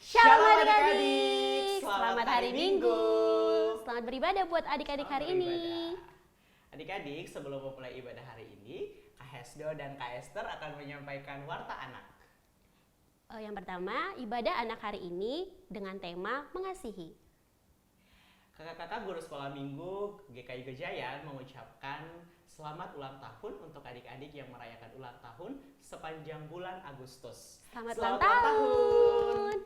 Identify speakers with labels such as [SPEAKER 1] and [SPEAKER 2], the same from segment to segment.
[SPEAKER 1] Shalom adik-adik, selamat hari Minggu. Selamat beribadah buat adik-adik hari ini.
[SPEAKER 2] Adik-adik, sebelum memulai ibadah hari ini, Kak Hesdo dan Kak Esther akan menyampaikan warta anak.
[SPEAKER 1] Yang pertama, ibadah anak hari ini dengan tema mengasihi.
[SPEAKER 2] Kakak-kakak guru sekolah minggu GKI Gejayan mengucapkan selamat ulang tahun untuk adik-adik yang merayakan ulang tahun sepanjang bulan Agustus.
[SPEAKER 1] Selamat ulang tahun!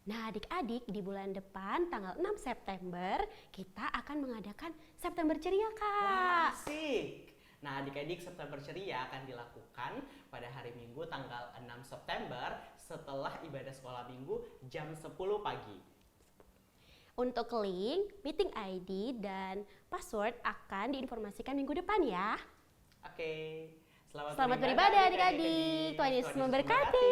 [SPEAKER 1] Nah adik-adik, di bulan depan tanggal 6 September kita akan mengadakan September Ceria, Kak.
[SPEAKER 2] Wah, asik! Nah adik-adik, September Ceria akan dilakukan pada hari Minggu tanggal 6 September setelah ibadah sekolah minggu jam 10 pagi.
[SPEAKER 1] Untuk link, meeting ID, dan password akan diinformasikan minggu depan ya.
[SPEAKER 2] Oke,
[SPEAKER 1] selamat beribadah adik-adik. Tuhan Yesus memberkati.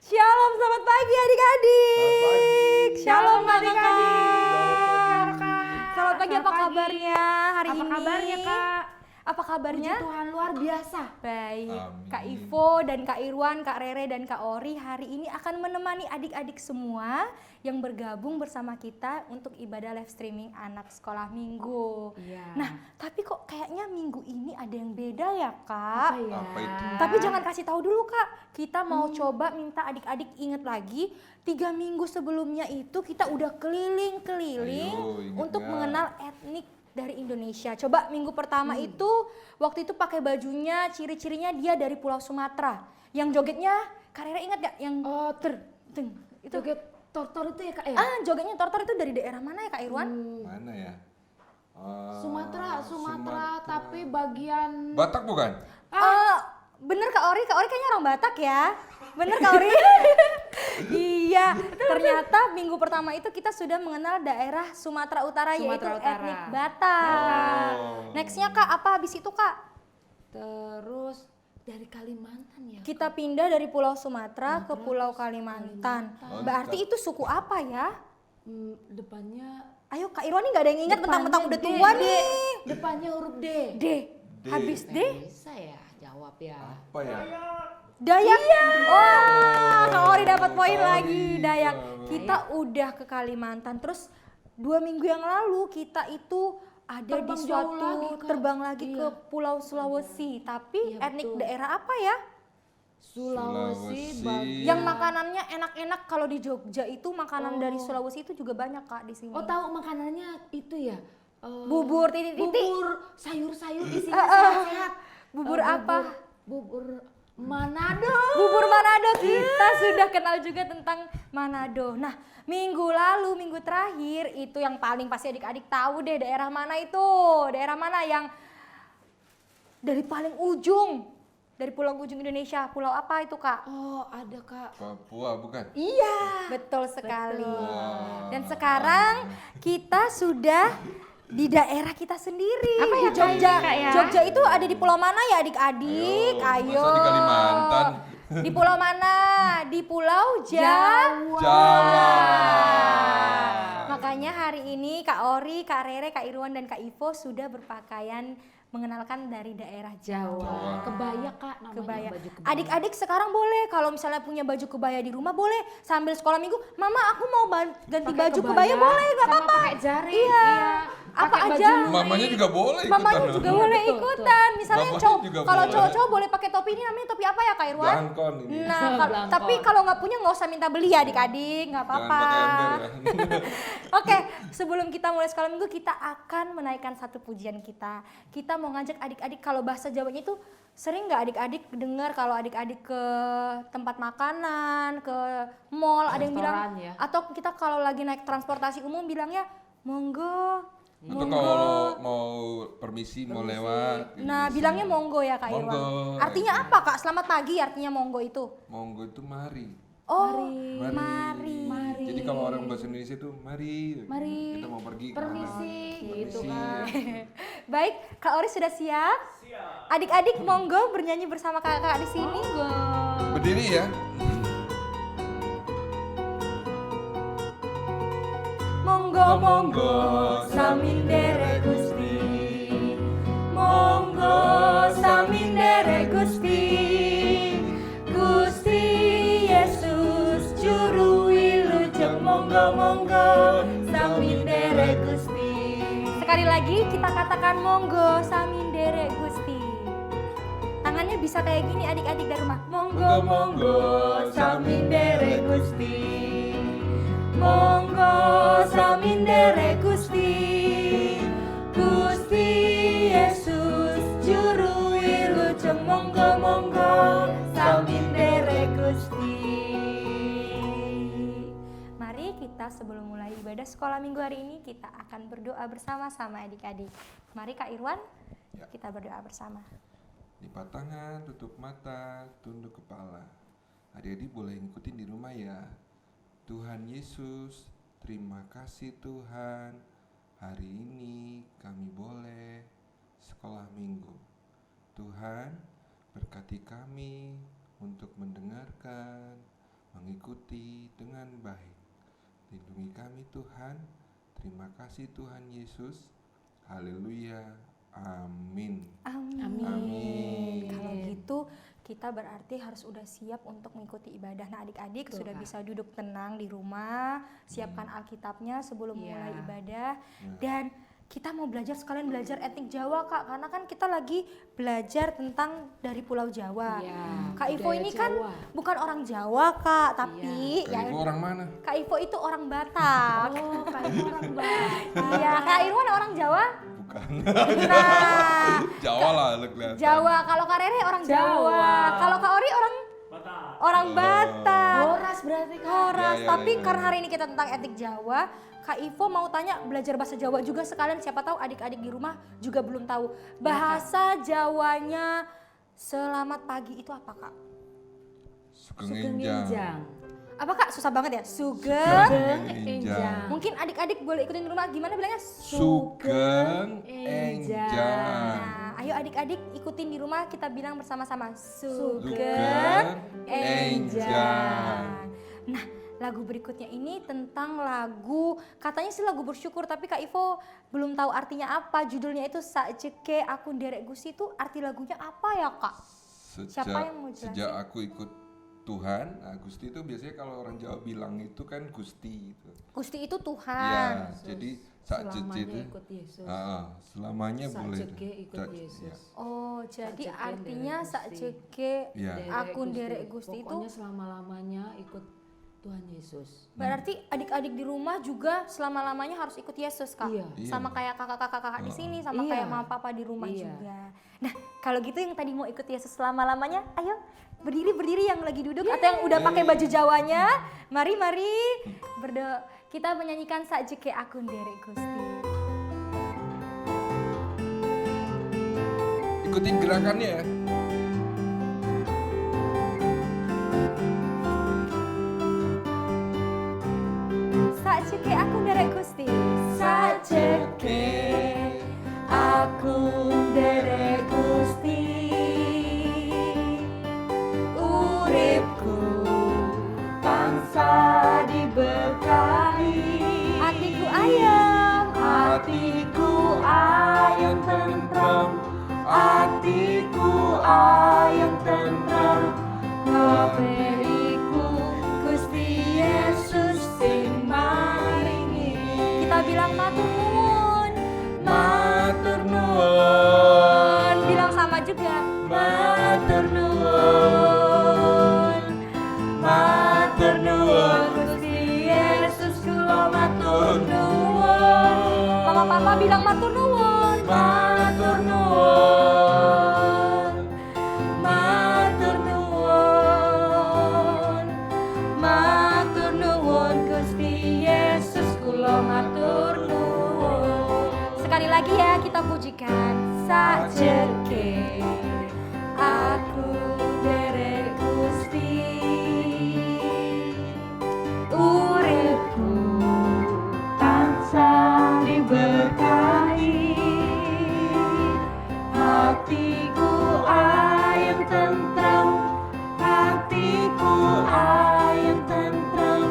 [SPEAKER 3] Shalom, selamat pagi adik-adik. Shalom kakak. Selamat pagi, apa kabarnya hari ini?
[SPEAKER 4] Apa kabarnya Kak?
[SPEAKER 3] Apa kabarnya?
[SPEAKER 4] Puji Tuhan luar biasa.
[SPEAKER 3] Baik,
[SPEAKER 5] Amin.
[SPEAKER 3] Kak Ivo dan Kak Irwan, Kak Rere dan Kak Ori hari ini akan menemani adik-adik semua yang bergabung bersama kita untuk ibadah live streaming anak sekolah minggu.
[SPEAKER 4] Iya.
[SPEAKER 3] Nah, tapi kok kayaknya minggu ini ada yang beda ya Kak?
[SPEAKER 4] Apa ya?
[SPEAKER 5] Apa itu?
[SPEAKER 3] Tapi jangan kasih tahu dulu Kak, kita mau coba minta adik-adik ingat lagi 3 minggu sebelumnya itu kita udah keliling-keliling
[SPEAKER 5] Ayo, ingat
[SPEAKER 3] untuk
[SPEAKER 5] nggak?
[SPEAKER 3] mengenal etnik dari Indonesia. Coba minggu pertama itu waktu itu pakai bajunya, ciri-cirinya dia dari Pulau Sumatera. Yang jogetnya, Kak Rere ingat gak? Yang itu.
[SPEAKER 4] Joget tortor itu ya Kak ya?
[SPEAKER 3] Jogetnya tortor itu dari daerah mana ya Kak Irwan?
[SPEAKER 5] Mana ya?
[SPEAKER 4] Sumatera, tapi bagian
[SPEAKER 5] Batak bukan?
[SPEAKER 3] Bener Kak Ori kayaknya orang Batak ya. Bener Kak Ori? Iya, ternyata minggu pertama itu kita sudah mengenal daerah Sumatera Utara yaitu
[SPEAKER 4] Sumatera Utara.
[SPEAKER 3] etnik Batak.
[SPEAKER 5] Oh.
[SPEAKER 3] Nextnya Kak, apa habis itu Kak?
[SPEAKER 4] terus dari Kalimantan ya.
[SPEAKER 3] Kita pindah dari Pulau Sumatera ke Pulau Kalimantan.
[SPEAKER 5] Oh,
[SPEAKER 3] Berarti itu suku apa ya?
[SPEAKER 4] Depannya
[SPEAKER 3] Ayo Kak Irwan nih gak ada yang ingat mentang-mentang udah
[SPEAKER 4] D,
[SPEAKER 3] tua
[SPEAKER 4] D.
[SPEAKER 3] nih.
[SPEAKER 4] Depannya huruf D.
[SPEAKER 3] D. Habis D?
[SPEAKER 4] Bisa ya jawab ya.
[SPEAKER 5] Apa ya?
[SPEAKER 3] Dayak. Wah, Kak Ori dapat poin lagi. Dayak.
[SPEAKER 5] Iya.
[SPEAKER 3] Kita udah ke Kalimantan. Terus 2 minggu yang lalu kita itu ada
[SPEAKER 4] Terbang
[SPEAKER 3] di
[SPEAKER 4] jauh
[SPEAKER 3] suatu
[SPEAKER 4] lagi, Kak.
[SPEAKER 3] terbang lagi
[SPEAKER 4] Iya.
[SPEAKER 3] ke Pulau Sulawesi. Tapi
[SPEAKER 4] Iya,
[SPEAKER 3] etnik
[SPEAKER 4] betul.
[SPEAKER 3] daerah apa ya?
[SPEAKER 4] Sulawesi
[SPEAKER 5] Sulawesi.
[SPEAKER 4] bagian.
[SPEAKER 3] Yang makanannya enak-enak. Kalau di Jogja itu makanan dari
[SPEAKER 4] Oh.
[SPEAKER 3] Sulawesi itu juga banyak Kak di sini.
[SPEAKER 4] Oh tahu makanannya itu ya?
[SPEAKER 3] Bubur titik-titik.
[SPEAKER 4] Bubur sayur-sayur isinya sehat-sehat.
[SPEAKER 3] Bubur apa?
[SPEAKER 4] Bubur Manado.
[SPEAKER 3] Bubur Manado, kita sudah kenal juga tentang Manado. Nah, minggu lalu, minggu terakhir itu yang paling pasti adik-adik tahu deh daerah mana itu. Daerah mana yang dari paling ujung, dari pulau ujung Indonesia. Pulau apa itu Kak?
[SPEAKER 4] Oh ada Kak.
[SPEAKER 5] Papua bukan?
[SPEAKER 3] Iya, betul sekali.
[SPEAKER 5] Wah.
[SPEAKER 3] Dan sekarang kita sudah di daerah kita sendiri.
[SPEAKER 4] Apa ya,
[SPEAKER 3] Jogja.
[SPEAKER 4] Kak, ya?
[SPEAKER 3] Jogja itu ada di pulau mana ya adik-adik?
[SPEAKER 5] Ayo,
[SPEAKER 3] Ayo.
[SPEAKER 5] masa di Kalimantan?
[SPEAKER 3] Di pulau mana? Di Pulau Jawa.
[SPEAKER 5] Jawa.
[SPEAKER 3] Makanya hari ini Kak Ori, Kak Rere, Kak Irwan, dan Kak Ivo sudah berpakaian mengenalkan dari daerah Jawa.
[SPEAKER 5] Jawa.
[SPEAKER 4] Kebaya Kak namanya
[SPEAKER 3] Kebaya.
[SPEAKER 4] baju kebaya.
[SPEAKER 3] Adik-adik sekarang boleh kalau misalnya punya baju kebaya di rumah boleh sambil sekolah minggu, Mama aku mau ganti
[SPEAKER 4] Pakai
[SPEAKER 3] baju kebaya boleh nggak
[SPEAKER 4] sama
[SPEAKER 3] apa-apa.
[SPEAKER 4] pakai jari.
[SPEAKER 3] Iya. Apa
[SPEAKER 4] Pakai baju
[SPEAKER 3] aja.
[SPEAKER 4] lurik.
[SPEAKER 5] Mamanya juga boleh ikutan.
[SPEAKER 3] Mamanya juga
[SPEAKER 4] Iya,
[SPEAKER 3] boleh
[SPEAKER 4] betul,
[SPEAKER 3] ikutan. Misalnya
[SPEAKER 5] Bapaknya
[SPEAKER 3] cowok,
[SPEAKER 5] juga
[SPEAKER 3] kalau
[SPEAKER 5] boleh.
[SPEAKER 3] cowok-cowok boleh pakai topi ini namanya topi apa ya Kak Irwan?
[SPEAKER 5] Belangkon ini.
[SPEAKER 3] Nah,
[SPEAKER 4] Belangkon.
[SPEAKER 3] tapi kalau nggak punya nggak usah minta beli ya adik-adik, nggak
[SPEAKER 5] Jangan
[SPEAKER 3] apa-apa.
[SPEAKER 5] pakai ember ya.
[SPEAKER 3] Oke, sebelum kita mulai sekolah minggu kita akan menaikkan satu pujian kita. Kita mau ngajak adik-adik kalau bahasa Jawanya itu sering nggak adik-adik dengar kalau adik-adik ke tempat makanan, ke mall ada yang bilang,
[SPEAKER 4] Restoran ya.
[SPEAKER 3] atau kita kalau lagi naik transportasi umum bilangnya monggo.
[SPEAKER 5] Atau kalau mau permisi mau lewat. gitu
[SPEAKER 3] Nah,
[SPEAKER 5] biasanya.
[SPEAKER 3] bilangnya monggo ya Kak Irwan.
[SPEAKER 5] Monggo.
[SPEAKER 3] Artinya apa Kak? Selamat pagi artinya monggo itu.
[SPEAKER 5] Monggo itu mari.
[SPEAKER 3] Oh,
[SPEAKER 5] Mari.
[SPEAKER 3] mari.
[SPEAKER 5] Jadi kalau orang bahasa Indonesia itu mari.
[SPEAKER 4] Mari.
[SPEAKER 5] Kita mau pergi.
[SPEAKER 4] Permisi, gitu kan.
[SPEAKER 3] Baik, Kak Ori sudah siap? Siap. Adik-adik monggo bernyanyi bersama kakak di sini.
[SPEAKER 5] Berdiri ya.
[SPEAKER 3] Monggo monggo samindere Gusti. Monggo samindere Gusti. Gusti Yesus juru wilujeng monggo monggo samindere Gusti. Sekali lagi kita katakan monggo samindere Gusti. Tangannya bisa kayak gini adik-adik dari rumah. Monggo monggo samindere Gusti. Monggo samindere Gusti. Gusti Yesus juru wilujeng monggo monggo samindere Gusti. Mari kita sebelum mulai ibadah sekolah minggu hari ini kita akan berdoa bersama-sama adik-adik. Mari Kak Irwan,
[SPEAKER 5] Ya.
[SPEAKER 3] kita berdoa bersama.
[SPEAKER 5] Lipat tangan, tutup mata, tunduk kepala. Adik-adik boleh ngikutin di rumah ya. Tuhan Yesus, terima kasih Tuhan. Hari ini kami boleh sekolah minggu. Tuhan, berkati kami untuk mendengarkan, mengikuti dengan baik. Lindungi kami Tuhan. Terima kasih Tuhan Yesus. Haleluya. Amin.
[SPEAKER 3] Amin. Kalau gitu kita berarti harus udah siap untuk mengikuti ibadah. Nah adik-adik sudah bisa duduk tenang di rumah, siapkan Alkitabnya sebelum mulai ibadah. Dan kita mau belajar sekalian belajar etik Jawa Kak, karena kan kita lagi belajar tentang dari Pulau Jawa.
[SPEAKER 4] Iya,
[SPEAKER 3] Kak Ivo
[SPEAKER 4] budaya
[SPEAKER 3] ini kan
[SPEAKER 4] Jawa.
[SPEAKER 3] bukan orang Jawa Kak, tapi
[SPEAKER 5] Kak Ibu orang mana?
[SPEAKER 3] Kak Ivo itu orang Batak.
[SPEAKER 4] Oh, kayak orang Batak.
[SPEAKER 3] Iya, Kak Irwan orang Jawa.
[SPEAKER 5] Bukan.
[SPEAKER 3] Nah,
[SPEAKER 5] Jawa lah lu kelihatan.
[SPEAKER 3] Jawa. Kalau Kak Rere orang Jawa.
[SPEAKER 4] Jawa.
[SPEAKER 3] Kalau Kak Ori orang orang Batak.
[SPEAKER 4] Horas berarti kan.
[SPEAKER 3] Horas.
[SPEAKER 5] Ya, ya,
[SPEAKER 3] Tapi
[SPEAKER 5] ya.
[SPEAKER 3] karena hari ini kita tentang etik Jawa, Kak Ivo mau tanya belajar bahasa Jawa juga sekalian. Siapa tahu adik-adik di rumah juga belum tahu. Bahasa Jawanya selamat pagi itu apa Kak?
[SPEAKER 5] Sugeng
[SPEAKER 4] Sugeng
[SPEAKER 5] Enjang.
[SPEAKER 4] Enjang.
[SPEAKER 3] Apa Kak? Susah banget ya? Sugeng.
[SPEAKER 5] Sugeng
[SPEAKER 4] Enjang.
[SPEAKER 5] Enjang.
[SPEAKER 3] Mungkin adik-adik boleh ikutin di rumah. Gimana bilangnya?
[SPEAKER 5] Sugeng
[SPEAKER 4] Enjang.
[SPEAKER 5] Enjang.
[SPEAKER 3] Nah, ayo adik-adik ikutin di rumah kita bilang bersama-sama Sugeng
[SPEAKER 5] Sugeng
[SPEAKER 3] Enjang.
[SPEAKER 5] Enjang.
[SPEAKER 3] Nah, lagu berikutnya ini tentang lagu, katanya sih lagu bersyukur, tapi Kak Ivo belum tahu artinya apa. Judulnya itu Sajeke Aku Nderek Gusti, itu arti lagunya apa ya Kak? Siapa yang mau jelasin?
[SPEAKER 5] Sejak aku ikut Tuhan, nah Gusti itu biasanya kalau orang Jawa bilang itu kan Gusti itu.
[SPEAKER 3] Gusti itu
[SPEAKER 5] Ya,
[SPEAKER 3] Tuhan.
[SPEAKER 5] jadi Sajeke
[SPEAKER 4] Selamanya
[SPEAKER 5] itu
[SPEAKER 4] ikut Yesus.
[SPEAKER 5] selamanya boleh.
[SPEAKER 4] Sajeke ikut
[SPEAKER 5] Sa-
[SPEAKER 4] Yesus.
[SPEAKER 5] ya.
[SPEAKER 3] Oh, jadi
[SPEAKER 4] Sajeke
[SPEAKER 3] artinya
[SPEAKER 4] nderek Gusti.
[SPEAKER 3] Sajeke
[SPEAKER 5] Iya.
[SPEAKER 3] Aku Nderek Gusti itu
[SPEAKER 4] Pokoknya selama-lamanya ikut Tuhan Yesus.
[SPEAKER 3] berarti adik-adik di rumah juga selama-lamanya harus ikut Yesus Kak.
[SPEAKER 4] Iya.
[SPEAKER 3] Sama kayak kakak-kakak di sini, sama
[SPEAKER 4] Iya.
[SPEAKER 3] kayak mama papa di rumah
[SPEAKER 4] Iya.
[SPEAKER 3] juga. Nah, kalau gitu yang tadi mau ikut Yesus selama-lamanya, ayo berdiri yang lagi duduk atau yang udah pakai baju Jawanya. Mari berdoa. Kita menyanyikan Sajeke Aku Nderek Gusti.
[SPEAKER 5] Ikutin gerakannya ya.
[SPEAKER 3] Sajeke Aku Nderek Gusti. Sajeke Aku Nderek Gusti. Uripku bangsa diberkahi. Hatiku ayam, hatiku ayam tentrem. Hatiku ayam tentrem. Ngaberiku Gusti Yesus sing maringi. Kita bilang matur nuwun. Matur nuwun. Bilang sama juga. Matur nuwun. Matur nuwun Gusti Yesus kula matur nuwun. Mama papa bilang matur nuwun. Matur nuwun. Matur nuwun. Matur nuwun Gusti Yesus kula matur nuwun. Sekali Sekali lagi ya kita pujikan. Sacerke aku derek Gusti, uripku tansah diberkahi, hatiku ayem tentrem, hatiku ayem tentrem,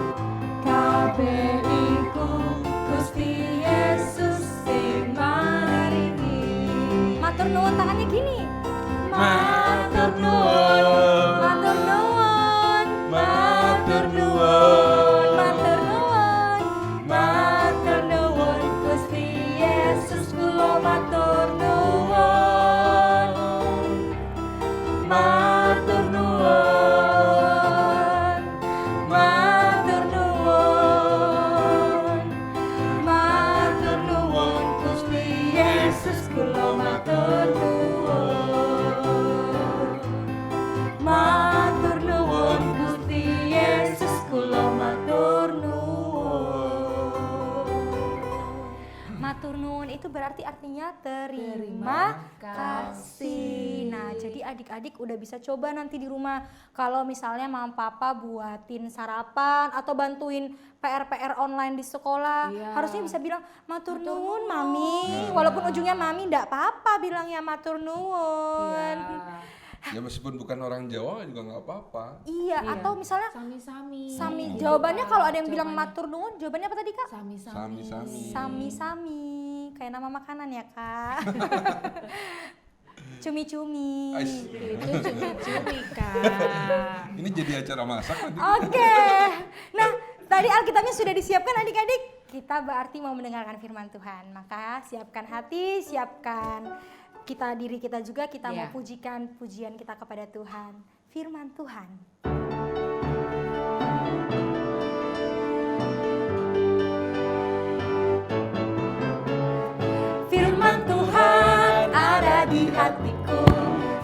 [SPEAKER 3] kabeh iku Gusti Yesus sing maringi. Matur nuwun, tangannya gini. Matur nuwun, matur nuwun, matur nuwun, matur nuwun, matur nuwun Gusti Yesus, kula matur nuwun, matur nuwun, matur nuwun, matur nuwun Gusti Yesus, kula matur nuwun, matur nuwun Gusti Yesus, kula matur nuwun. Matur nuwun itu berarti artinya terima kasih. Nah, jadi adik-adik udah bisa coba nanti di rumah. Kalau misalnya mama papa buatin sarapan atau bantuin PR-PR online di sekolah,
[SPEAKER 4] Iya.
[SPEAKER 3] harusnya bisa bilang matur nuwun mami. Walaupun ujungnya mami enggak apa-apa bilangnya matur nuwun.
[SPEAKER 5] Ya meskipun bukan orang Jawa juga nggak apa-apa.
[SPEAKER 3] Iya,
[SPEAKER 4] Iya.
[SPEAKER 3] atau misalnya
[SPEAKER 4] Sami-sami.
[SPEAKER 3] sami.
[SPEAKER 4] Gitu,
[SPEAKER 3] Jawabannya
[SPEAKER 4] Kak.
[SPEAKER 3] kalau ada yang bilang
[SPEAKER 4] Jawabannya
[SPEAKER 3] matur nuwun, jawabannya apa tadi Kak?
[SPEAKER 4] Sami-sami.
[SPEAKER 5] Sami-sami.
[SPEAKER 3] Sami-sami, kayak nama makanan ya Kak. Cumi-cumi.
[SPEAKER 5] Ais.
[SPEAKER 4] Itu cumi-cumi, Kak.
[SPEAKER 5] Ini jadi acara masak nanti.
[SPEAKER 3] Oke. Nah, tadi Alkitabnya sudah disiapkan adik-adik. Kita berarti mau mendengarkan firman Tuhan. Maka siapkan hati, siapkan diri kita juga, kita mau
[SPEAKER 4] Iya.
[SPEAKER 3] pujikan pujian kita kepada Tuhan. Firman Tuhan. Firman Tuhan ada di hatiku,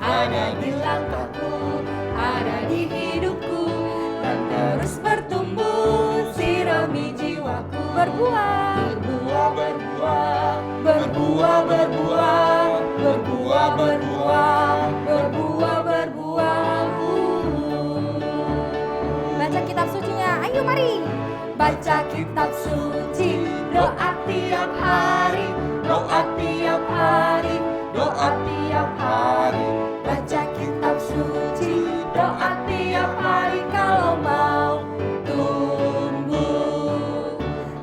[SPEAKER 3] ada di langkahku, ada di hidupku, dan terus bertumbuh sirami jiwaku. Berbuah, berbuah, berbuah, berbuah, berbuah, berbuah, berbuah, berbuah, berbuah. Baca kitab sucinya, ayo mari. Baca kitab suci, doa tiap hari, doa tiap hari, doa tiap hari. Baca kitab suci, doa tiap hari kalau mau tumbuh.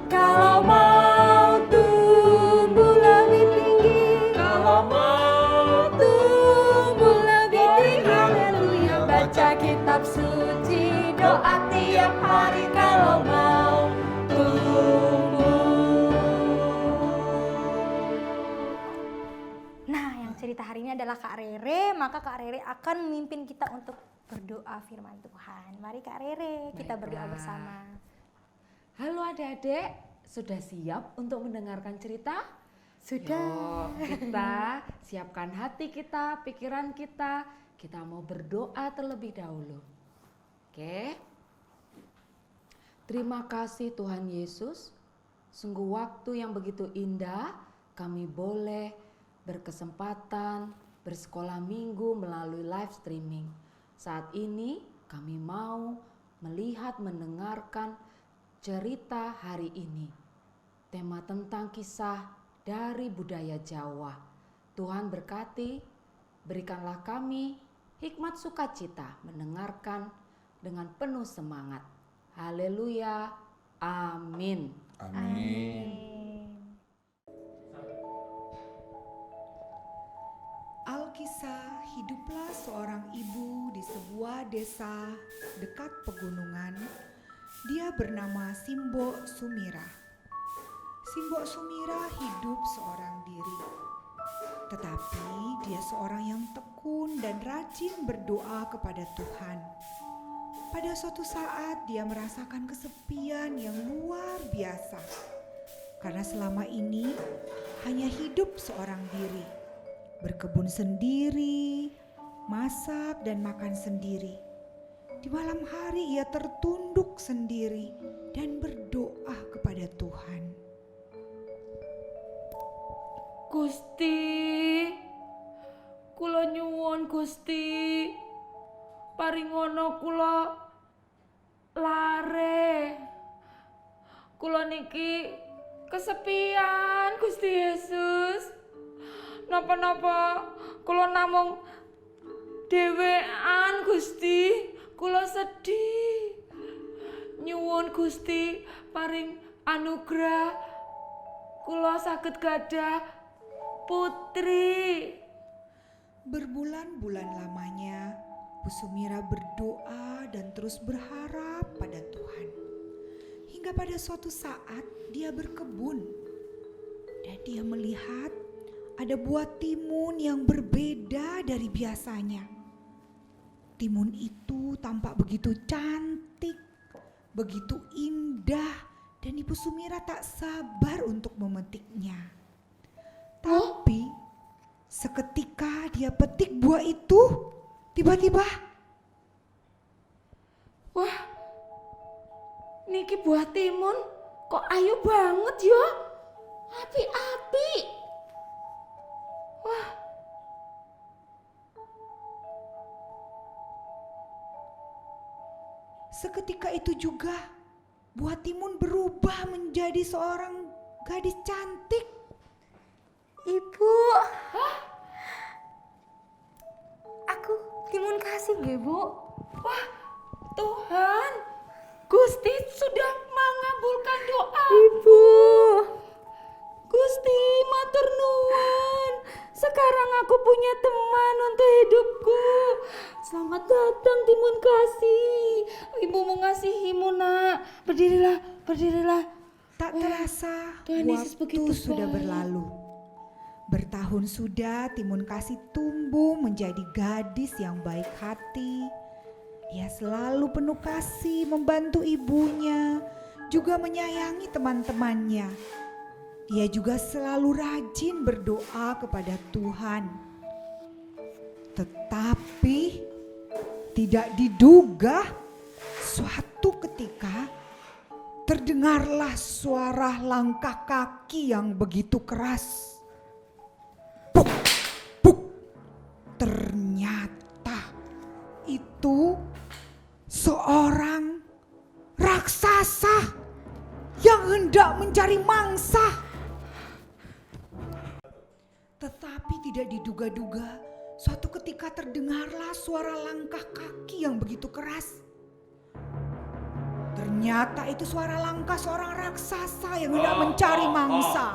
[SPEAKER 3] Kalau mau tumbuh lebih tinggi, kalau mau tumbuh lebih tinggi, haleluya. Baca kitab suci, doa tiap hari kalau mau tumbuh. Nah, yang cerita hari ini adalah Kak Rere, maka Kak Rere akan memimpin kita untuk berdoa firman Tuhan. Mari Kak Rere, kita berdoa
[SPEAKER 4] Baiklah.
[SPEAKER 3] bersama.
[SPEAKER 4] Halo adik-adik, sudah siap untuk mendengarkan cerita?
[SPEAKER 3] Sudah.
[SPEAKER 4] Yuk, kita siapkan hati kita, pikiran kita. Kita mau berdoa terlebih dahulu. Oke. Terima kasih Tuhan Yesus. Sungguh waktu yang begitu indah kami boleh berkesempatan bersekolah minggu melalui live streaming. Saat ini kami mau melihat, mendengarkan cerita hari ini. Tema tentang kisah dari budaya Jawa. Tuhan berkati, berikanlah kami hikmat sukacita mendengarkan dengan penuh semangat. Haleluya, amin.
[SPEAKER 5] Amin.
[SPEAKER 6] Alkisah, hiduplah seorang ibu di sebuah desa dekat pegunungan. Dia bernama Simbok Sumira. Simbok Sumira hidup seorang diri. Tetapi dia seorang yang tekun dan rajin berdoa kepada Tuhan. Pada suatu saat dia merasakan kesepian yang luar biasa. Karena selama ini hanya hidup seorang diri. Berkebun sendiri, masak dan makan sendiri. Di malam hari ia tertunduk sendiri dan berdoa kepada Tuhan.
[SPEAKER 4] Gusti, kula nyuwun Gusti, paringono kula lare. Kula niki kesepian Gusti Yesus. Napa-napa kula namung dhewean Gusti, kula sedih. Nyuwun Gusti paring anugrah kula saged gadah putri.
[SPEAKER 6] Berbulan-bulan lamanya, Bu Sumira berdoa dan terus berharap pada Tuhan. Hingga pada suatu saat dia berkebun dan dia melihat ada buah timun yang berbeda dari biasanya. Timun itu tampak begitu cantik, begitu indah, dan Ibu Sumira tak sabar untuk memetiknya. Tapi seketika dia petik buah itu, tiba-tiba,
[SPEAKER 4] Wah, niki buah timun kok ayu banget ya. Api-api. Wah.
[SPEAKER 6] seketika itu juga buah timun berubah menjadi seorang gadis cantik.
[SPEAKER 3] Ibu. Aku timun kasih nggih, Bu.
[SPEAKER 4] Wah, Tuhan, Gusti sudah mengabulkan doa.
[SPEAKER 3] Ibu.
[SPEAKER 4] Gusti, matur nuwun. Sekarang aku punya teman untuk hidupku. Selamat datang Timun Kasih. Ibu mengasihimu, Nak. Berdirilah, berdirilah.
[SPEAKER 6] Tak terasa
[SPEAKER 4] Tuhan Yesus
[SPEAKER 6] waktu
[SPEAKER 4] begitu
[SPEAKER 6] sudah
[SPEAKER 4] baik.
[SPEAKER 6] berlalu. Bertahun sudah Timun Kasih tumbuh menjadi gadis yang baik hati. Ia selalu penuh kasih membantu ibunya, juga menyayangi teman-temannya. Ia juga selalu rajin berdoa kepada Tuhan. Tetapi tidak diduga suatu ketika terdengarlah suara langkah kaki yang begitu keras. Puk, puk. Ternyata itu seorang raksasa yang hendak mencari mangsa. Tetapi tidak diduga-duga, suatu ketika terdengarlah suara langkah kaki yang begitu keras. Ternyata itu suara langkah seorang raksasa yang hendak mencari mangsa.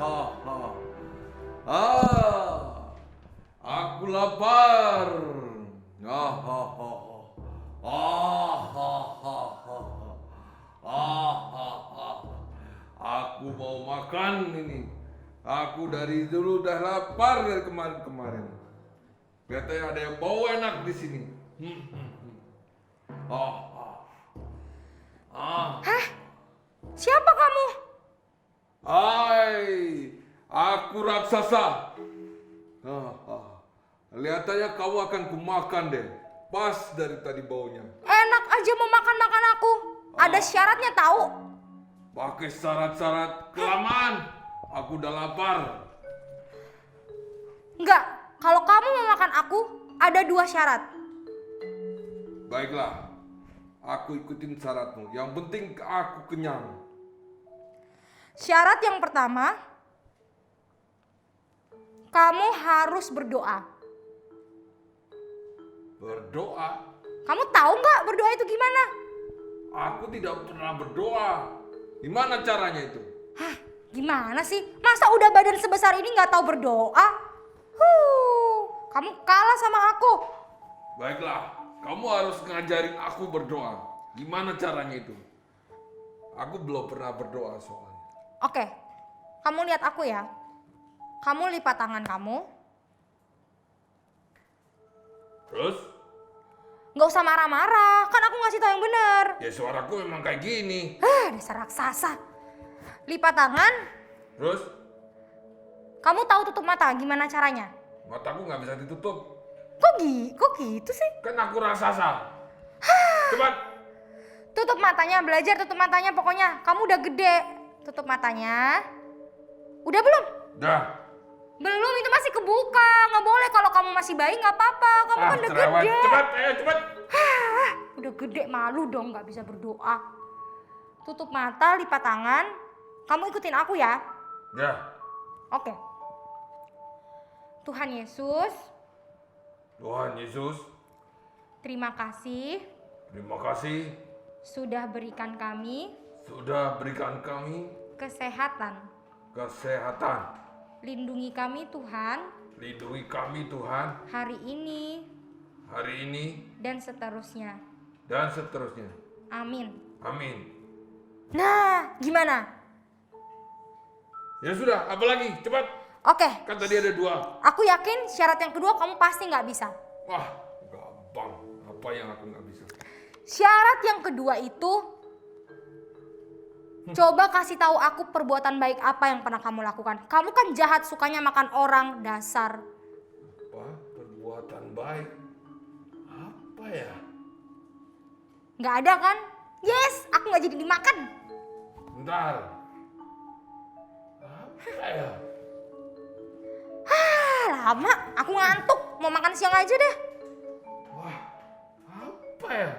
[SPEAKER 5] Aku lapar. Aku mau makan ini. Aku dari dulu udah lapar dari kemarin-kemarin. Katanya ada yang bau enak di sini.
[SPEAKER 3] Hah? Siapa kamu?
[SPEAKER 5] Hai, aku raksasa. Kelihatannya kamu akan kumakan deh. Pas dari tadi baunya.
[SPEAKER 3] Enak aja mau makan-makan aku. Ada syaratnya tahu?
[SPEAKER 5] Pakai syarat-syarat kelamaan. Aku udah lapar.
[SPEAKER 3] Enggak, kalau kamu mau makan aku, ada 2 syarat.
[SPEAKER 5] Baiklah, aku ikutin syaratmu. Yang penting aku kenyang.
[SPEAKER 3] Syarat yang pertama, kamu harus berdoa.
[SPEAKER 5] Berdoa?
[SPEAKER 3] Kamu tahu nggak berdoa itu gimana?
[SPEAKER 5] Aku tidak pernah berdoa. Gimana caranya itu?
[SPEAKER 3] Hah, gimana sih? Masa udah badan sebesar ini nggak tahu berdoa? Kamu kalah sama aku.
[SPEAKER 5] Baiklah, kamu harus ngajarin aku berdoa. Gimana caranya itu? Aku belum pernah berdoa soalnya.
[SPEAKER 3] Oke, kamu lihat aku ya. Kamu lipat tangan kamu.
[SPEAKER 5] Terus?
[SPEAKER 3] Nggak usah marah-marah, kan aku ngasih tahu yang benar.
[SPEAKER 5] Ya suaraku memang kayak gini.
[SPEAKER 3] Dasar raksasa. Lipat tangan.
[SPEAKER 5] Terus?
[SPEAKER 3] Kamu tahu tutup mata, gimana caranya?
[SPEAKER 5] Mataku nggak bisa ditutup.
[SPEAKER 3] Kok gitu sih?
[SPEAKER 5] Kan aku raksasa. Cepat.
[SPEAKER 3] Tutup matanya, belajar tutup matanya pokoknya. Kamu udah gede. Tutup matanya. Udah belum?
[SPEAKER 5] Dah.
[SPEAKER 3] Belum masih kebuka. Nggak boleh kalau kamu masih bayi nggak apa-apa. Kamu kan udah
[SPEAKER 5] cerewet.
[SPEAKER 3] gede.
[SPEAKER 5] Cepat, ayo cepat.
[SPEAKER 3] Udah gede malu dong nggak bisa berdoa. Tutup mata, lipat tangan. Kamu ikutin aku ya.
[SPEAKER 5] Ya,
[SPEAKER 3] Oke. Tuhan Yesus,
[SPEAKER 5] Tuhan Yesus,
[SPEAKER 3] terima kasih
[SPEAKER 5] terima kasih
[SPEAKER 3] sudah berikan kami
[SPEAKER 5] sudah berikan kami
[SPEAKER 3] kesehatan.
[SPEAKER 5] kesehatan.
[SPEAKER 3] Lindungi kami Tuhan
[SPEAKER 5] Lindungi kami Tuhan
[SPEAKER 3] hari ini
[SPEAKER 5] hari ini
[SPEAKER 3] dan seterusnya.
[SPEAKER 5] dan seterusnya.
[SPEAKER 3] Amin.
[SPEAKER 5] Amin.
[SPEAKER 3] Nah, gimana?
[SPEAKER 5] Ya sudah, apa lagi? Cepat.
[SPEAKER 3] Oke,
[SPEAKER 5] Kan tadi ada 2.
[SPEAKER 3] aku yakin syarat yang kedua kamu pasti nggak bisa.
[SPEAKER 5] Wah, gampang. Apa yang aku nggak bisa?
[SPEAKER 3] Syarat yang kedua itu coba kasih tahu aku perbuatan baik apa yang pernah kamu lakukan. Kamu kan jahat, sukanya makan orang, dasar.
[SPEAKER 5] Apa? Perbuatan baik. Apa ya?
[SPEAKER 3] Nggak ada kan? Yes, aku nggak jadi dimakan.
[SPEAKER 5] Bentar. Apa ya?
[SPEAKER 3] Lama, aku ngantuk. Mau makan siang aja deh.
[SPEAKER 5] Wah, apa ya?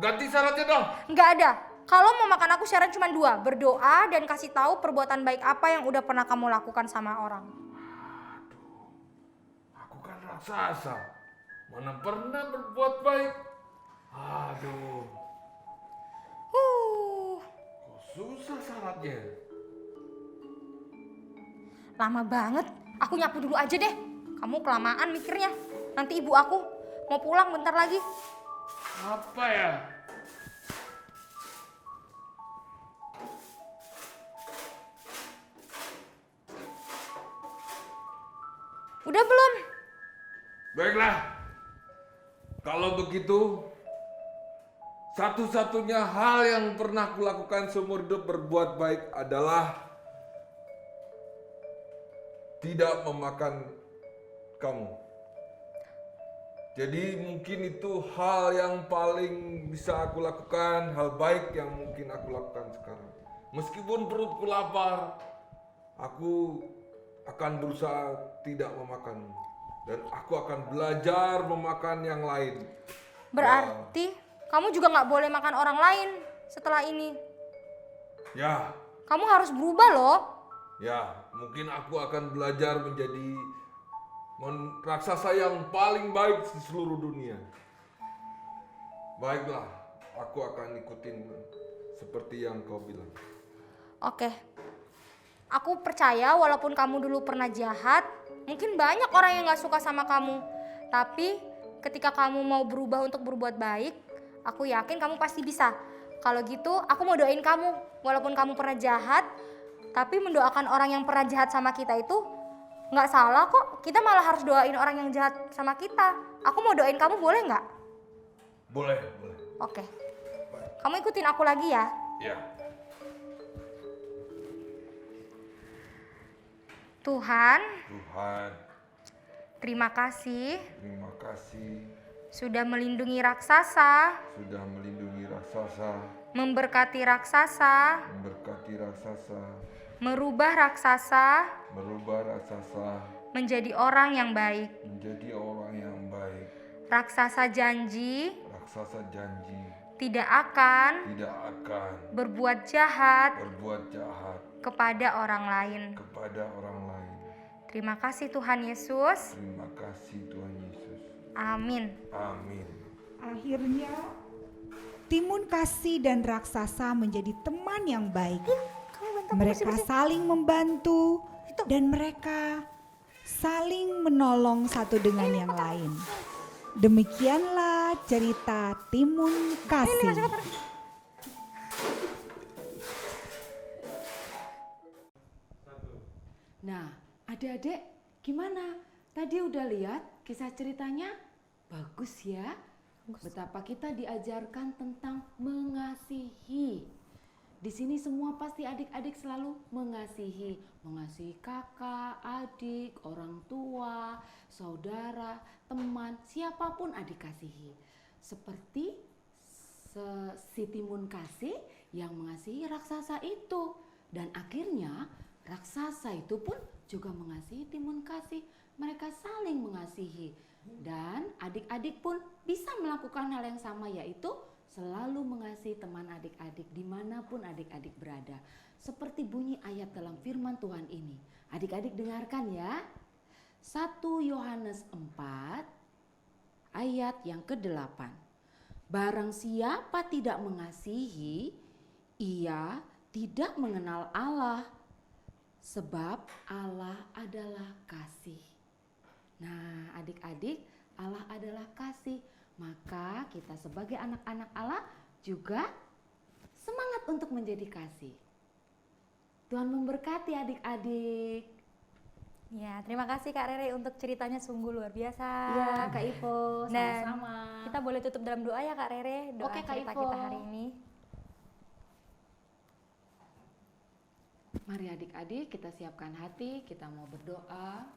[SPEAKER 5] Ganti syaratnya dong.
[SPEAKER 3] Nggak ada. Kalau mau makan aku syarat cuma 2. Berdoa dan kasih tahu perbuatan baik apa yang udah pernah kamu lakukan sama orang.
[SPEAKER 5] Aku kan raksasa. Mana pernah berbuat baik? Aduh, kok susah syaratnya.
[SPEAKER 3] Lama banget. Aku nyapu dulu aja deh. Kamu kelamaan mikirnya. Nanti ibu aku mau pulang bentar lagi.
[SPEAKER 5] Apa ya?
[SPEAKER 3] Udah belum?
[SPEAKER 5] Baiklah. Kalau begitu, satu-satunya hal yang pernah kulakukan seumur hidup berbuat baik adalah tidak memakan kamu. Jadi mungkin itu hal yang paling bisa aku lakukan, hal baik yang mungkin aku lakukan sekarang. Meskipun perutku lapar, aku akan berusaha tidak memakanmu. Dan aku akan belajar memakan yang lain.
[SPEAKER 3] Berarti kamu juga nggak boleh makan orang lain setelah ini.
[SPEAKER 5] Ya,
[SPEAKER 3] Kamu harus berubah loh.
[SPEAKER 5] ya, mungkin aku akan belajar menjadi raksasa yang paling baik di seluruh dunia. Baiklah, aku akan ikutin seperti yang kau bilang.
[SPEAKER 3] Oke. Aku percaya walaupun kamu dulu pernah jahat, mungkin banyak orang yang gak suka sama kamu. Tapi ketika kamu mau berubah untuk berbuat baik, aku yakin kamu pasti bisa. Kalau gitu aku mau doain kamu. Walaupun kamu pernah jahat, tapi mendoakan orang yang pernah jahat sama kita itu gak salah kok. Kita malah harus doain orang yang jahat sama kita. Aku mau doain kamu, boleh gak?
[SPEAKER 5] Boleh, boleh.
[SPEAKER 3] Oke. Kamu ikutin aku lagi ya.
[SPEAKER 5] Ya.
[SPEAKER 3] Tuhan,
[SPEAKER 5] Tuhan,
[SPEAKER 3] terima kasih
[SPEAKER 5] terima kasih
[SPEAKER 3] sudah melindungi raksasa,
[SPEAKER 5] sudah melindungi raksasa,
[SPEAKER 3] memberkati raksasa,
[SPEAKER 5] memberkati raksasa,
[SPEAKER 3] merubah raksasa
[SPEAKER 5] merubah raksasa
[SPEAKER 3] menjadi orang yang baik.
[SPEAKER 5] menjadi orang yang baik.
[SPEAKER 3] Raksasa janji
[SPEAKER 5] Raksasa janji
[SPEAKER 3] tidak akan
[SPEAKER 5] tidak akan
[SPEAKER 3] berbuat jahat
[SPEAKER 5] berbuat jahat
[SPEAKER 3] kepada orang lain.
[SPEAKER 5] kepada orang lain.
[SPEAKER 3] Terima kasih Tuhan Yesus.
[SPEAKER 5] Terima kasih Tuhan Yesus.
[SPEAKER 3] Amin.
[SPEAKER 5] Amin.
[SPEAKER 6] Akhirnya Timun Kasih dan raksasa menjadi teman yang baik. Mereka saling membantu dan mereka saling menolong satu dengan yang lain. Demikianlah cerita Timun Kasih.
[SPEAKER 4] Nah, adik-adik gimana? Tadi udah lihat kisah ceritanya? Bagus ya. Betapa kita diajarkan tentang mengasihi. Di sini semua pasti adik-adik selalu mengasihi. Mengasihi kakak, adik, orang tua, saudara, teman, siapapun adik kasihi. Seperti si Timun Kasih yang mengasihi raksasa itu. Dan akhirnya Raksasa itu pun juga mengasihi Timun Kasih. Mereka saling mengasihi. Dan adik-adik pun bisa melakukan hal yang sama, yaitu selalu mengasihi teman adik-adik dimanapun adik-adik berada. Seperti bunyi ayat dalam firman Tuhan ini. Adik-adik dengarkan ya. 1 Yohanes 4 ayat yang ke-8. Barang siapa tidak mengasihi, ia tidak mengenal Allah. Sebab Allah adalah kasih. Nah, adik-adik, Allah adalah kasih. Maka kita sebagai anak-anak Allah juga semangat untuk menjadi kasih. Tuhan memberkati adik-adik.
[SPEAKER 3] Ya, terima kasih Kak Rere untuk ceritanya sungguh luar biasa.
[SPEAKER 4] Ya, Kak Ivo,
[SPEAKER 3] Nah,
[SPEAKER 4] sama-sama.
[SPEAKER 3] kita boleh tutup dalam doa ya Kak Rere, doa
[SPEAKER 4] Oke, Kak
[SPEAKER 3] cerita
[SPEAKER 4] Ivo.
[SPEAKER 3] kita hari ini.
[SPEAKER 4] Mari adik-adik kita siapkan hati, kita mau berdoa.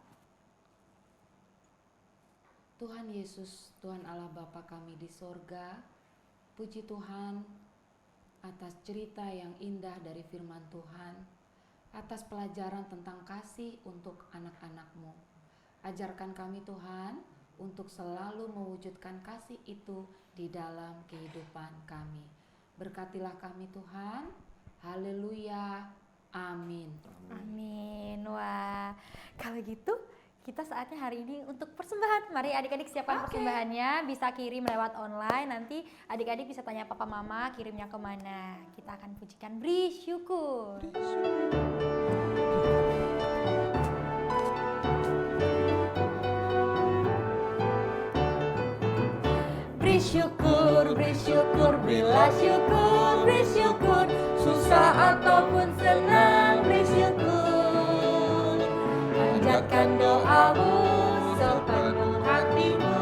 [SPEAKER 4] Tuhan Yesus, Tuhan Allah Bapa kami di sorga, puji Tuhan atas cerita yang indah dari firman Tuhan, atas pelajaran tentang kasih untuk anak-anak-Mu. Ajarkan kami Tuhan untuk selalu mewujudkan kasih itu di dalam kehidupan kami. Berkatilah kami Tuhan, haleluya, amin.
[SPEAKER 3] Amin. Wah, kalau gitu kita saatnya hari ini untuk persembahan. Mari adik-adik siapkan persembahannya, bisa kirim lewat online. Nanti adik-adik bisa tanya papa mama kirimnya kemana. Kita akan pujikan beri syukur. Beri syukur, berilah syukur, beri syukur. Susah ataupun senang, beri syukur. Panjatkan doamu sepenuh hatimu,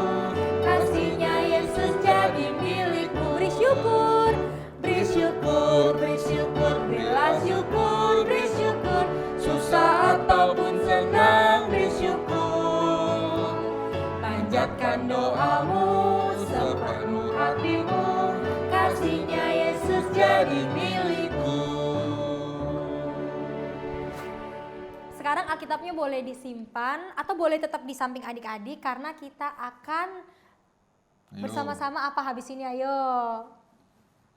[SPEAKER 3] kasihnya Yesus jadi milikmu. Beri syukur, beri syukur, beri syukur, berilah syukur, beri syukur. Susah ataupun senang, beri syukur. Panjatkan doamu sepenuh hatimu, kasihnya Yesus jadi milikmu. Sekarang Alkitabnya boleh disimpan atau boleh tetap di samping adik-adik karena kita akan bersama-sama apa habis ini, ayo.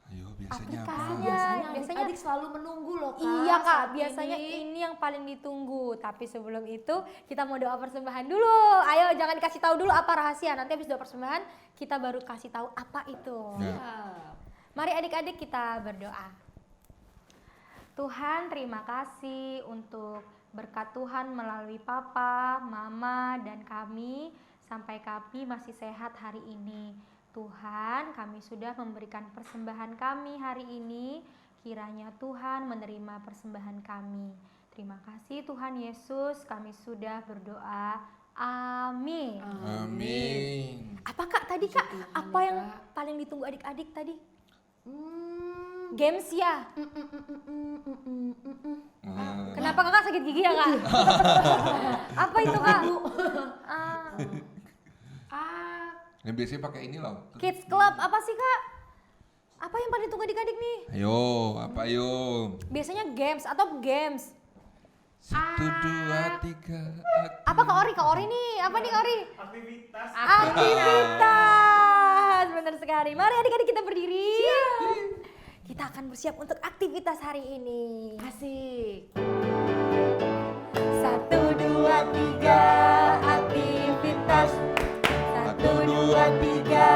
[SPEAKER 5] Ayo, biasanya apa?
[SPEAKER 3] Aplikasinya. Biasanya
[SPEAKER 4] adik-adik selalu menunggu loh Kak.
[SPEAKER 3] Iya Kak,
[SPEAKER 4] saat
[SPEAKER 3] biasanya
[SPEAKER 4] ini.
[SPEAKER 3] ini yang paling ditunggu. Tapi sebelum itu kita mau doa persembahan dulu. Ayo, jangan dikasih tahu dulu apa rahasia. Nanti habis doa persembahan kita baru kasih tahu apa itu.
[SPEAKER 5] Ya.
[SPEAKER 3] Mari adik-adik kita berdoa. Tuhan, terima kasih untuk berkat Tuhan melalui Papa, Mama, dan kami sampai kami masih sehat hari ini. Tuhan, kami sudah memberikan persembahan kami hari ini. Kiranya Tuhan menerima persembahan kami. Terima kasih Tuhan Yesus, kami sudah berdoa. Amin.
[SPEAKER 5] Amin.
[SPEAKER 3] Apa Kak tadi Kak?
[SPEAKER 4] Tuhan,
[SPEAKER 3] Apa
[SPEAKER 4] ya,
[SPEAKER 3] yang
[SPEAKER 4] Kak.
[SPEAKER 3] paling ditunggu adik-adik tadi? Games ya? Kenapa Kakak sakit gigi ya Kak? Apa itu Kak?
[SPEAKER 5] Yang biasanya pakai ini loh.
[SPEAKER 3] Kids Club apa sih Kak? Apa yang paling ditunggu adik-adik nih?
[SPEAKER 5] Ayo, apa ayo?
[SPEAKER 3] Biasanya games atau games.
[SPEAKER 5] 1, 2, 3.
[SPEAKER 3] Apa Kak Ori? Kak Ori nih, apa nih Kak Ori?
[SPEAKER 2] Aktivitas.
[SPEAKER 3] Aktivitas, benar sekali. Mari adik-adik kita berdiri. Kita akan bersiap untuk aktivitas hari ini.
[SPEAKER 4] Asik.
[SPEAKER 3] 1, 2, 3, aktivitas. 1, 2, 3,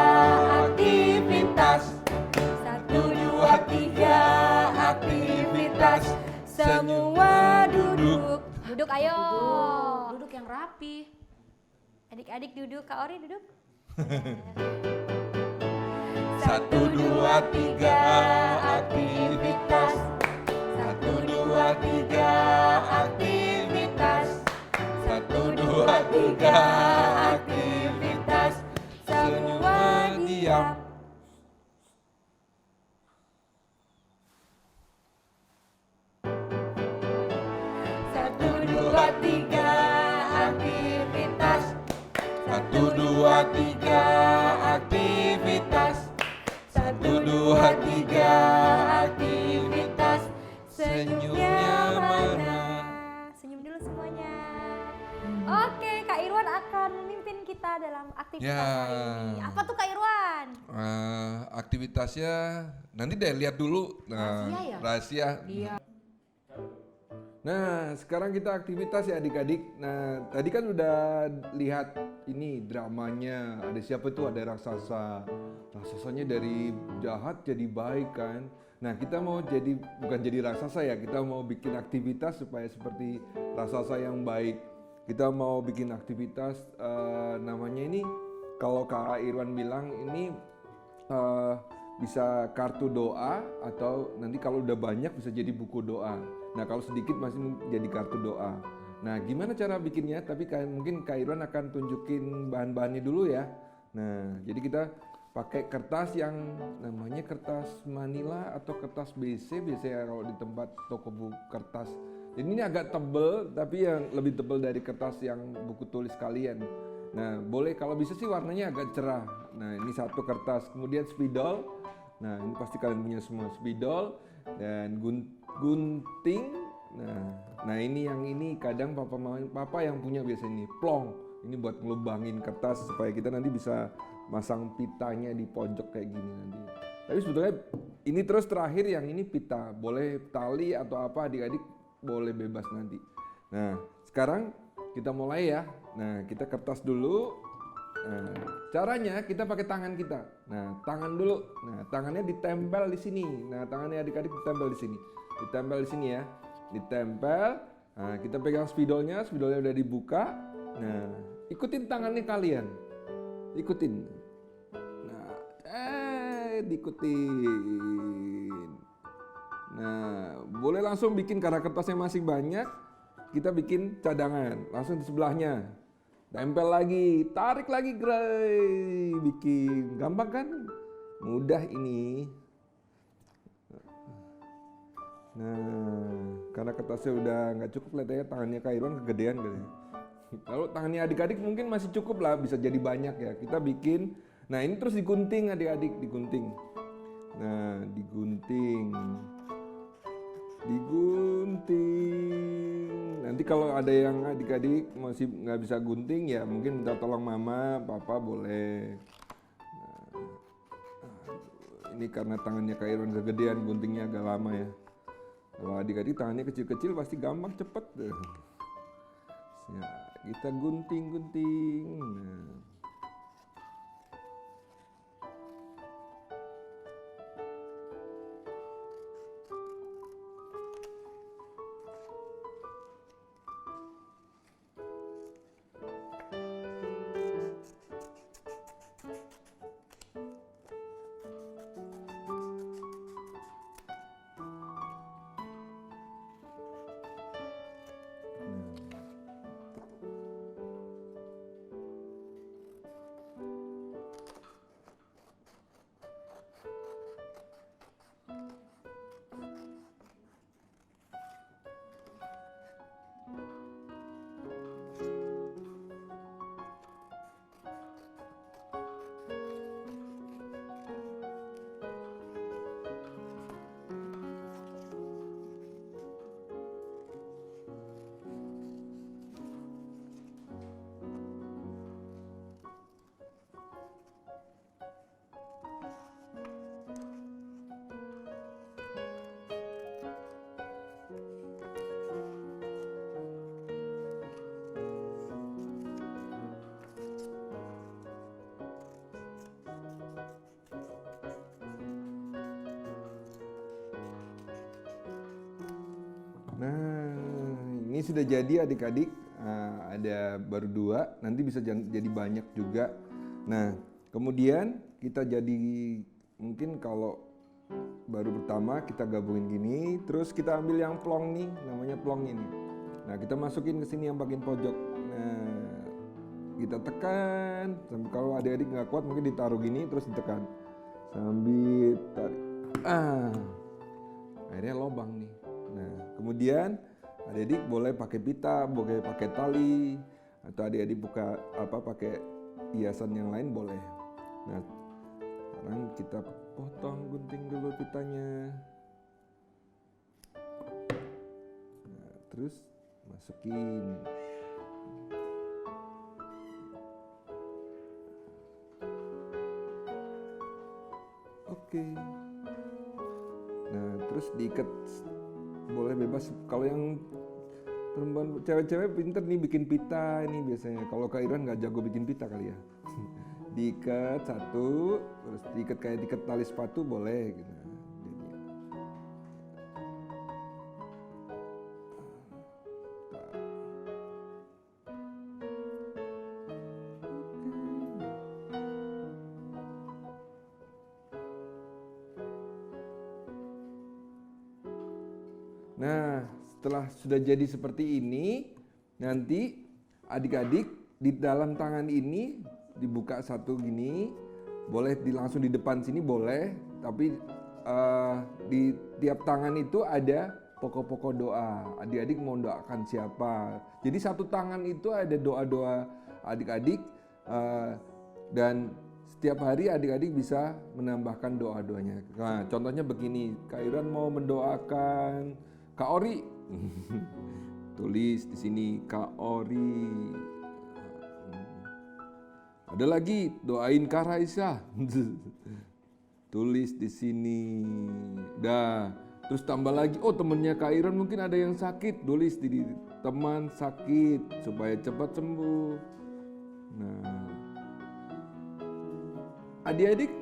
[SPEAKER 3] aktivitas. 1, 2, 3, aktivitas. Semua duduk. Duduk ayo.
[SPEAKER 4] Duduk yang rapi.
[SPEAKER 3] Adik-adik duduk, Kak Ori duduk.
[SPEAKER 5] 1, 2, 3, aktivitas.
[SPEAKER 3] 1, 2, 3, aktivitas. 1, 2, 3, aktivitas. Semua diam. 1, 2, 3, aktivitas. 1, 2, 3, aktivitas. 1, 2, 3, aktivitas. Senyumnya mana? Irwan akan memimpin kita dalam aktivitas
[SPEAKER 5] Ya.
[SPEAKER 3] hari ini. Apa tuh Kak Irwan?
[SPEAKER 5] Aktivitasnya nanti deh lihat dulu.
[SPEAKER 3] Rahasia ya?
[SPEAKER 5] Rahasia.
[SPEAKER 3] Iya.
[SPEAKER 5] Nah, sekarang kita aktivitas ya adik-adik. Nah, tadi kan udah lihat ini dramanya. Ada siapa tuh? Ada raksasa. Raksasanya dari jahat jadi baik kan. Nah, kita mau bukan jadi raksasa ya. Kita mau bikin aktivitas supaya seperti raksasa yang baik. Kita mau bikin aktivitas namanya ini, kalau Kak Irwan bilang ini bisa kartu doa, atau nanti kalau udah banyak bisa jadi buku doa. Nah, kalau sedikit masih jadi kartu doa. Nah, gimana cara bikinnya? Tapi mungkin Kak Irwan akan tunjukin bahan-bahannya dulu ya. Nah, jadi kita pakai kertas yang namanya kertas Manila atau kertas BC biasanya kalau di tempat toko buku kertas. Jadi ini agak tebel, tapi yang lebih tebel dari kertas yang buku tulis kalian. Nah, boleh kalau bisa sih warnanya agak cerah. Nah, ini satu kertas. Kemudian spidol. Nah, ini pasti kalian punya semua, spidol dan gunting. Nah ini kadang papa yang punya biasanya ini plong. Ini buat ngelubangin kertas supaya kita nanti bisa masang pitanya di pojok kayak gini nanti. Tapi sebetulnya ini terus terakhir yang ini pita, boleh tali atau apa adik-adik boleh bebas nanti. Nah sekarang kita mulai ya. Nah kita kertas dulu. Nah, caranya kita pakai tangan kita. Nah, tangan dulu. Nah, tangannya ditempel di sini. Nah, tangannya adik-adik ditempel di sini. Ditempel di sini ya. Ditempel. Nah, kita pegang spidolnya udah dibuka. Nah, ikutin tangannya kalian. Ikutin. Nah, diikutin. Nah, boleh langsung bikin karena kertasnya masih banyak. Kita bikin cadangan langsung di sebelahnya. Tempel lagi, tarik lagi, gray, bikin. Gampang kan? Mudah ini. Nah, karena kertasnya udah nggak cukup, lihatnya tangannya Kak Irwan kegedean gitu. Kalau tangannya adik-adik mungkin masih cukup lah, bisa jadi banyak ya. Kita bikin. Nah ini terus digunting adik-adik, digunting. Nah digunting. Nanti kalau ada yang adik-adik masih nggak bisa gunting ya mungkin minta tolong mama, papa boleh. Nah, ini karena tangannya Kak Irwan kegedean, guntingnya agak lama ya. Kalau adik-adik tangannya kecil-kecil pasti gampang cepet deh. Ya, kita gunting-gunting. Nah. Nah, ini sudah jadi adik-adik. Ada baru 2, nanti bisa jadi banyak juga. Nah, kemudian kita jadi mungkin kalau baru pertama kita gabungin gini, terus kita ambil yang plong nih, namanya plong ini. Nah, kita masukin ke sini yang bagian pojok. Nah, kita tekan. Kalau adik-adik nggak kuat mungkin ditaruh gini terus ditekan. Sambil tarik. Akhirnya lobang nih. Nah, kemudian adik-adik boleh pakai pita, boleh pakai tali, atau adik-adik pakai hiasan yang lain boleh. Nah, sekarang kita potong, gunting dulu pitanya. Nah, terus masukin. Oke. Nah, terus diikat, boleh bebas. Kalau yang perempuan, cewek-cewek pinter nih bikin pita ini biasanya. Kalau Kak Iran nggak jago bikin pita kali ya. Diikat satu, terus diikat kayak diikat tali sepatu boleh gitu. Nah, setelah sudah jadi seperti ini, nanti adik-adik di dalam tangan ini dibuka satu gini, boleh langsung di depan sini boleh, tapi di tiap tangan itu ada pokok-pokok doa. Adik-adik mau doakan siapa? Jadi satu tangan itu ada doa-doa adik-adik dan setiap hari adik-adik bisa menambahkan doa-doanya. Nah, contohnya begini, Kak Iran mau mendoakan Kak Ori, tulis di sini Kak Ori. Ada lagi doain Kak Raisa, tulis di sini. Dah, terus tambah lagi, oh temennya Kak Iran mungkin ada yang sakit, tulis di teman sakit supaya cepat sembuh. Nah, adik-adik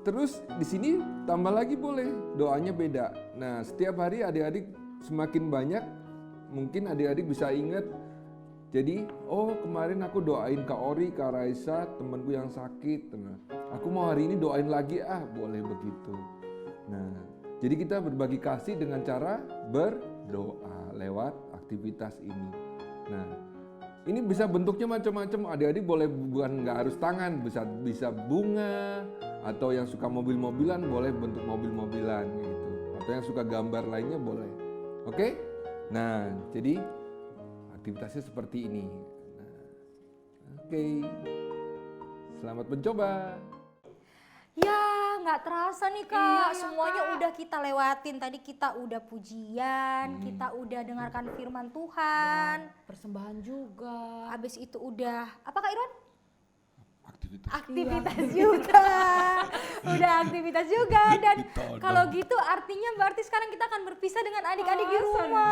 [SPEAKER 5] terus di sini tambah lagi boleh, doanya beda. Nah, setiap hari adik-adik semakin banyak, mungkin adik-adik bisa ingat. Jadi, oh kemarin aku doain Kak Ori, Kak Raisa, temanku yang sakit. Nah, aku mau hari ini doain lagi, boleh begitu. Nah, jadi kita berbagi kasih dengan cara berdoa lewat aktivitas ini. Nah, ini bisa bentuknya macam-macam. Adik-adik boleh bukan nggak harus tangan, bisa bunga, atau yang suka mobil-mobilan boleh bentuk mobil-mobilan gitu. Atau yang suka gambar lainnya boleh. Oke? Nah, jadi aktivitasnya seperti ini. Nah, oke. Selamat mencoba.
[SPEAKER 3] Ya, nggak terasa nih Kak, semuanya udah kita lewatin. Tadi kita udah pujian, kita udah dengarkan firman Tuhan.
[SPEAKER 4] Persembahan juga.
[SPEAKER 3] Habis itu udah, apa Kak Irwan?
[SPEAKER 5] Aktivitas.
[SPEAKER 3] Juga. Udah aktivitas juga. Dan kalau gitu artinya berarti sekarang kita akan berpisah dengan adik-adik di rumah.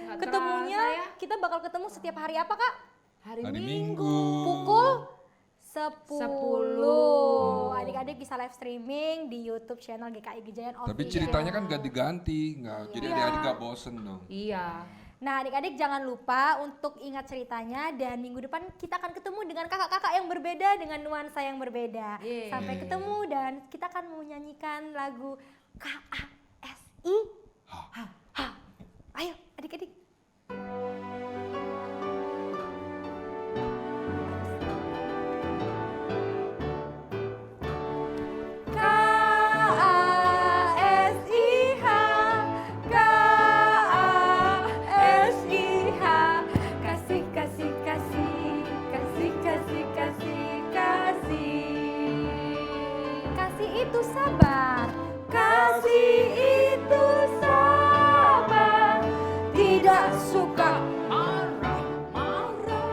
[SPEAKER 4] Nggak
[SPEAKER 3] Ketemunya,
[SPEAKER 4] terasa ya.
[SPEAKER 3] kita bakal ketemu setiap hari apa Kak?
[SPEAKER 4] Hari
[SPEAKER 5] Hari
[SPEAKER 4] Minggu.
[SPEAKER 5] Minggu.
[SPEAKER 3] Pukul 10.
[SPEAKER 4] 10.
[SPEAKER 3] Adik-adik bisa live streaming di YouTube channel GKI Gejayan Official.
[SPEAKER 5] Tapi ceritanya kan ganti-ganti, jadi adik-adik gak bosen dong.
[SPEAKER 4] Iya.
[SPEAKER 3] Nah adik-adik jangan lupa untuk ingat ceritanya, dan minggu depan kita akan ketemu dengan kakak-kakak yang berbeda, dengan nuansa yang berbeda.
[SPEAKER 4] Yeay.
[SPEAKER 3] Sampai ketemu, dan kita akan menyanyikan lagu KASI. Ayo adik-adik. Itu sabar, kasih itu sabar, tidak suka marah-marah,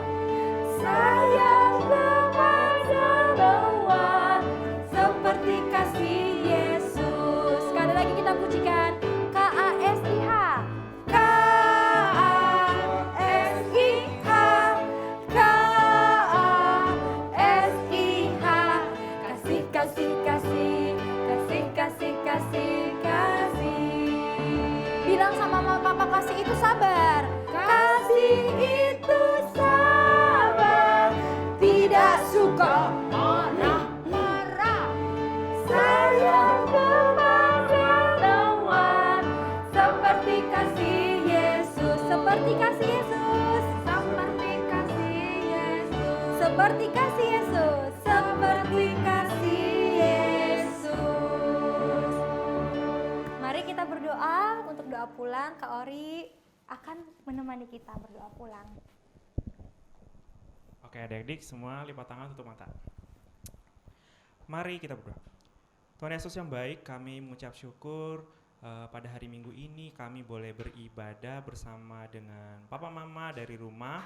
[SPEAKER 3] sayang kepada lawan, seperti kasih Yesus. Sekali lagi kita pujikan KASIH, KASIH, KASIH, kasih, kasih, kasih. Kasih. Bilang sama mama papa, kasih itu sabar. Kasih itu sabar, tidak suka marah-marah, sayang kepada lawan, seperti kasih Yesus, seperti kasih Yesus, seperti kasih Yesus, seperti kasih Yesus, seperti kasih Yesus. Mari kita berdoa untuk doa pulang. Kak Ori akan menemani kita berdoa pulang.
[SPEAKER 7] Oke adik-adik semua lipat tangan, tutup mata. Mari kita berdoa. Tuhan Yesus yang baik, kami mengucap syukur pada hari Minggu ini kami boleh beribadah bersama dengan papa mama dari rumah.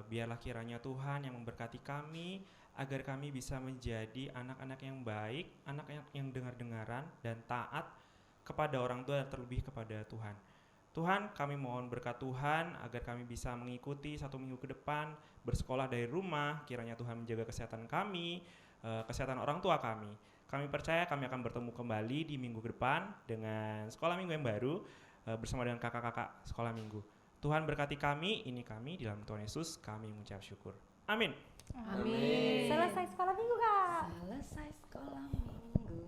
[SPEAKER 7] Biarlah kiranya Tuhan yang memberkati kami, agar kami bisa menjadi anak-anak yang baik, anak-anak yang dengar-dengaran dan taat kepada orang tua dan terlebih kepada Tuhan. Tuhan, kami mohon berkat Tuhan agar kami bisa mengikuti 1 minggu ke depan, bersekolah dari rumah. Kiranya Tuhan menjaga kesehatan kami, kesehatan orang tua kami. Kami percaya kami akan bertemu kembali di minggu ke depan dengan sekolah minggu yang baru, bersama dengan kakak-kakak sekolah minggu. Tuhan berkati kami, ini kami, di dalam Tuhan Yesus kami mengucap syukur. Amin.
[SPEAKER 3] Selesai sekolah minggu, Kak.
[SPEAKER 4] Selesai sekolah minggu.